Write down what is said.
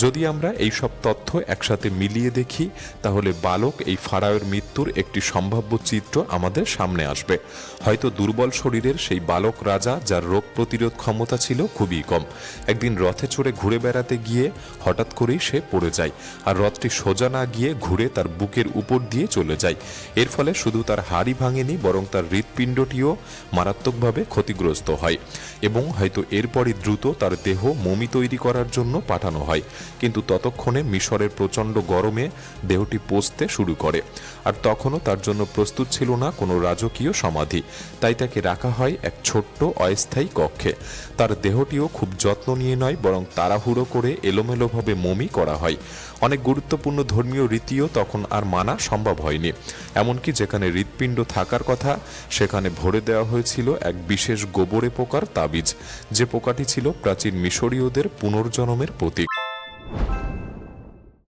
যদি আমরা এই সব তথ্য একসাথে মিলিয়ে দেখি তাহলে বালক এই ফারাওয়ের মৃত্যুর একটি সম্ভাব্য চিত্র আমাদের সামনে আসবে। হয়তো দুর্বল শরীরের সেই বালক রাজা, যার রোগ প্রতিরোধ ক্ষমতা ছিল খুবই কম, একদিন রথে চড়ে ঘুরে বেড়াতে গিয়ে হঠাৎ করেই সে পড়ে যায়, আর রথটি সোজা না গিয়ে ঘুরে তার বুকের উপর দিয়ে চলে যায়। এর ফলে শুধু তার হাড়ই ভাঙেনি, বরং তার হৃৎপিণ্ডটিও মারাত্মকভাবে ক্ষতিগ্রস্ত হয়, এবং হয়তো এরপরই দ্রুত তার দেহ মমি তৈরি করার জন্য পাঠানো হয়। কিন্তু ততক্ষণে মিশরের প্রচণ্ড গরমে দেহটি পচতে শুরু করে, আর তখনও তার জন্য প্রস্তুত ছিল না কোনো রাজকীয় সমাধি। তাই তাকে রাখা হয় এক ছোট্ট অস্থায়ী কক্ষে। তার দেহটিও খুব যত্ন নিয়ে নয়, বরং তাড়াহুড়ো করে এলোমেলোভাবে মমি করা হয়। অনেক গুরুত্বপূর্ণ ধর্মীয় রীতিও তখন আর মানা সম্ভব হয়নি। এমনকি যেখানে হৃৎপিণ্ড থাকার কথা সেখানে ভরে দেওয়া হয়েছিল এক বিশেষ গোবরে পোকার তাবিজ, যে পোকাটি ছিল প্রাচীন মিশরীয়দের পুনর্জন্মের প্রতীক।